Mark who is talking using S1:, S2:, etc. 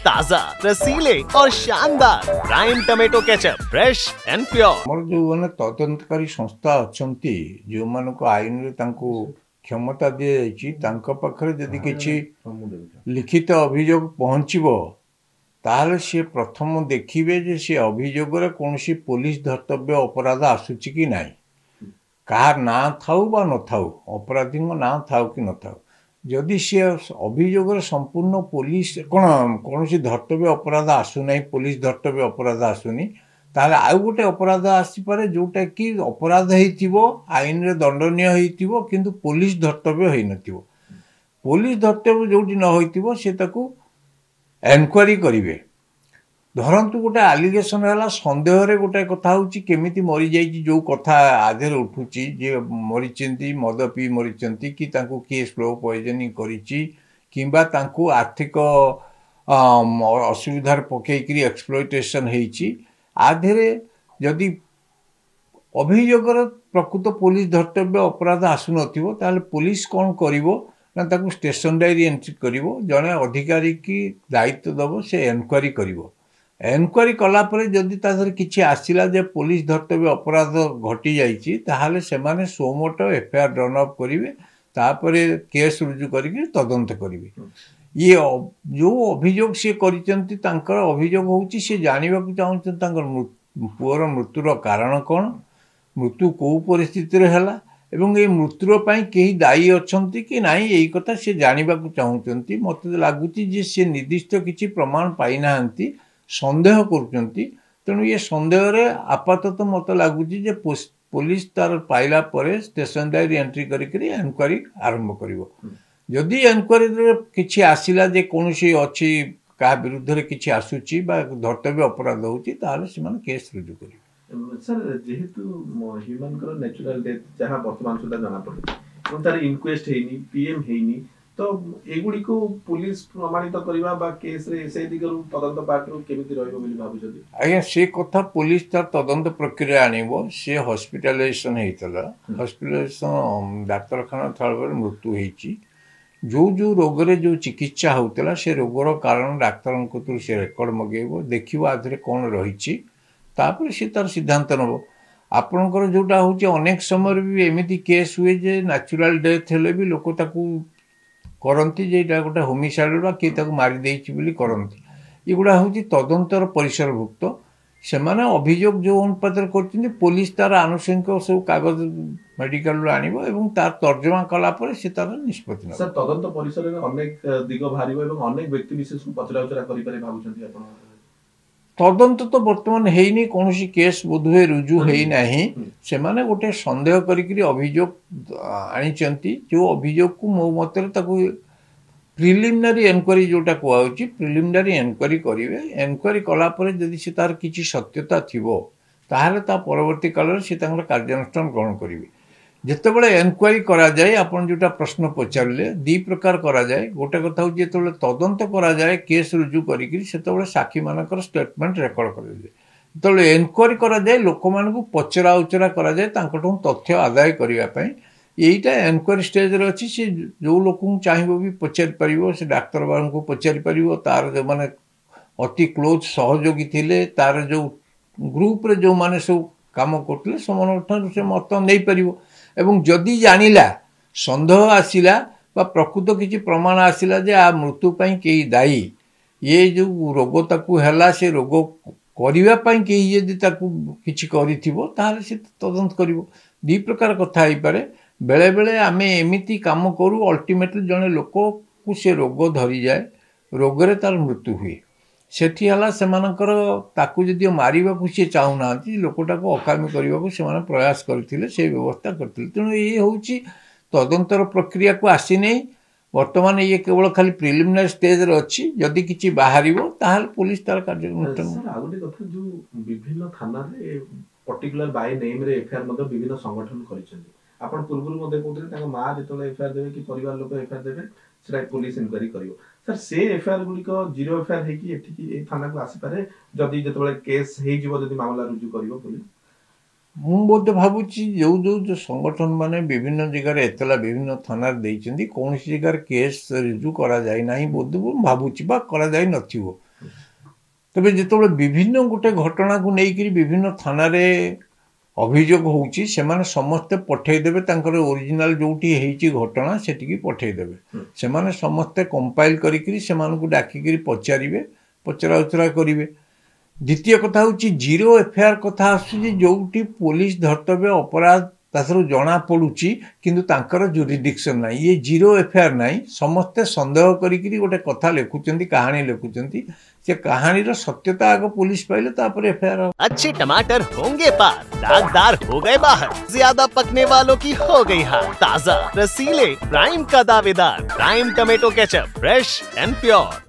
S1: ताजा, रसीले और शानदार prime tomato ketchup, fresh and pure.
S2: मोर जो माने तदंतकारी संस्था अछंती जो मानको आईन रे तांको क्षमता दिया जायछि तांको पाखरे यदि किछि लिखित अभियोग पहुंचबो ताहले से प्रथम देखिबे जे से अभियोग रे कोनसी पुलिस धर्तव्य अपराध आसुछि कि नाही कार ना थाउ बा न थाउ अपराधी ना थाउ कि न थाउ जदि सी अभियोग संपूर्ण पुलिस कौन धर्तव्य अपराध आसुना पुलिस धर्तव्य अपराध आसुनी ताले आउ गोटे अपराध आसीपे जोटा कि अपराध हो आईन रे दंडनीय हो किंतु पुलिस धर्तव्य हो न पुलिस धर्तव्य जो न हो से एनक्वारी करेंगे धरतु गोटे आलिगेसन है सन्देह रे गोटे कथा होची केमिति मरी जाइछि जो कथा आधे उठुची जे मरीचंती मद पी मरीचंती कि तांको किए स्लो पॉइजनिंग करिछि किंबा तांको आर्थिक असुविधार पकईकरी एक्सप्लॉयटेशन होइछि आधे जदि अभियोगर प्रकृत पुलिस धर्तव्य अपराध आसु नथिबो ताले पुलिस कोन करिवो ना ताको स्टेशन डायरी एंट्री करिवो जने अधिकारी की दायित्व दबो से एनक्वारी करिवो एनक्वारी कलापर जदि तादर किछि आसिला जे पुलिस धर्तव्य अपराध घटी जाइछि ताहाले सेमाने सोमोटो एफआईआर ड्रन अप करिवे तापरे केस रुजु करिके तदंत करिवे ये जो अभियोग से करिसंती तांकर अभियोग होउछि से जानिबा को चाहउछन तांकर पुअर मृत्युर कारण कोन मृत्यु को परिस्थिति रे हला एवं ये मृत्युर पई केही दायी अछंती कि नाही एई कथा से जानिबा को चाहउछंती मते लागुछि जे से निर्दिष्ट किछि प्रमाण पाई नाहंती सन्देह करुचंती तेणु ये सन्देह रे आपातत मत लगुच पुलिस तार पाइला परे स्टेशन डायरी एंट्री करी एनक्वारी आरंभ करिवो जदि एनक्वारी रे किछि आसिला जे कोनोसी अछि का विरुद्ध रे किछि आसुची बा धर्तव्य अपराध होची ताले सिमान केस रुजु करिवो
S3: सर जेहेतु ह्यूमन को नेचुरल डेथ जहां वर्तमान सुधा जाना पड़े तार इनक्वेस्ट हेनी पीएम हेनी तो एगुडी को पुलिस प्रमाणित करबा बा केस रे से दिगरु तदंत पार्टरो केमिति रहइबो बोली भाबुछथि
S2: आया से कथा पुलिस तार तदंत प्रक्रिया आनिबो से हॉस्पिटलाइजेशन हेतला हॉस्पिटलाइजेशन डाक्तरखाना थळबर मृत्यु हेची जो जो रोग रे जो चिकित्सा होतला से रोगर कारण डाक्तरन को तो से रेकॉर्ड मगेबो देखिबो आधरे कोन रहिची तापर से तार सिद्धांत नबो आपनकर जोटा होची अनेक समय भी एमिति केस हुए जे नेचुरल डेथ हेले भी लोक ताकू करती जेटा गोटे होमिसाइड बा कि ताकू मारी देइछि बोली करती एगुड़ा हूँ तदंतर परिसरभुक्त से अभियोग जो अनुपात कर पुलिस तार आनुषंगिक सब कागज मेडिकल आनिबो एवं तार तर्जमा कलापर से तार निष्पत्ति
S3: सर तदंत परिसर में अनेक दिग बाहरिबो एवं अनेक व्यक्ति विशेष को पचरा उचरा करि पारे भाबुछन्ती आपण
S2: तदंत तो बर्तमान हेनी कौन केस बोधवे रुजु है नहीं से माने गोटे सन्देह करी अभियोग आनी जो अभियोग को मो मत प्रिलिमिनारी एनक्वारी जोटा कहूँ प्रिलिमिनारी एनक्वारी करेंगे एनक्वारी कलापर जदि से तार किसी सत्यता थिबो ताहले ता परवर्ती काल से कार्यानुष्ठान ग्रहण करेंगे जितेबाला एनक्वारी करा जाए आपन जोटा प्रश्न पचारे दी प्रकार करा जाए गोटे कथा हूँ जो तदंत करा जाए केस रुजु करी साक्षी मानकर स्टेटमेंट रेकर्ड कर जो एनक्वारी करा जाए लोक मानू पचरा उचरा करा जाए तथ्य आदाय करने यहीटा एनक्वारी स्टेज रे अच्छी से जो लोक चाहिए भी पचारि पार से डाक्तर बाबू को पचारि पार तार जो मैंने अति क्लोज सहयोगी थिले तार जो ग्रुप रे जो माने सब काम करते से मत नहीं पार एवं जदि जानिला सन्देह आसिला बा प्रकृत किसी प्रमाण आसिला जे आ मृत्यु पई केही दायी ये जो रोग ताकू हैला से रोग करिवा पई केही यदि ताकू किछि करिथिबो ताहाले से तदंत करिवो दी प्रकार कथा आइ पारे बेले बेले आमे एमिति काम करू अल्टीमेटली जने लोक को से रोग धरी जाए रोग रे तार मृत्यु हुए सेठी हला सेमानकर ताकू जदि मारिबा को से चाहूना लोकटा को अकामी करने को से प्रयास करथिले से व्यवस्था करथिले तेणु ये होउची तदंतर प्रक्रिया को आसी नहीं वर्तमान ये केवल खाली प्रिलिमिनारी स्टेज रे अछि जदि किछि बाहरिबो ताहाल पुलिस तार कार्यानुष्ठान
S3: सर आगुटी कथा जो विभिन्न थाना रे पर्टिकुलर बाय नेम रे एफआईआर मध्ये विभिन्न संगठन करिसेंती आपण पूर्वरु मध्ये कहउतले ताका मा जेतले एफआईआर देबे कि परिवार लोक एफआईआर देबे सेटा पुलिस इनक्वायरी करिवो सर से एफआईआर गुडी को जीरो एफआईआर हे कि एठी कि ए थाना को आसी पारे जदि जेतले केस हे जीवो जदि मामला रुजु करिवो पुलिस
S2: ମୁଁ ବୋଧେ ଭାବୁଛି जो संगठन माने विभिन्न जगह एतला विभिन्न थाना देइछन्ती कौन सी जगह केस रिजु करा जाय नाही बोधे भाबुची बा करा जाय नथिवो तेज जो विभिन्न गोटे घटना को लेकिन विभिन्न थाना रे अभियोग होउची सेमाने समस्ते पठेदेबे तांकर ओरिजिनल जोटी हेची घटना सेटिकी पठेदेबे सेमाने समस्ते कंपाइल करिकरी सेमानकु डाकिकरी पचारिबे पचरा उचरा करिवे। द्वितीय कथा होची जीरो एफआईआर कथा आसुची जोटी पुलिस धर्तव्य अपराध तासरु जना पड़ुची किंतु तांकर जुरिडिक्शन नाही ये जीरो एफआईआर नाही समस्ते संदेह करिकरी गोटे कथा लेखुचंती कहानी लेखुचंती से कहानी रो सत्यता आगे पुलिस पाइले तापर एफआईआर।
S1: अच्छे टमाटर होंगे पार, दागदार हो गए बाहर, ज्यादा पकने वालों की हो गई हार, ताजा रसीले प्राइम का दावेदार prime tomato ketchup, fresh and pure.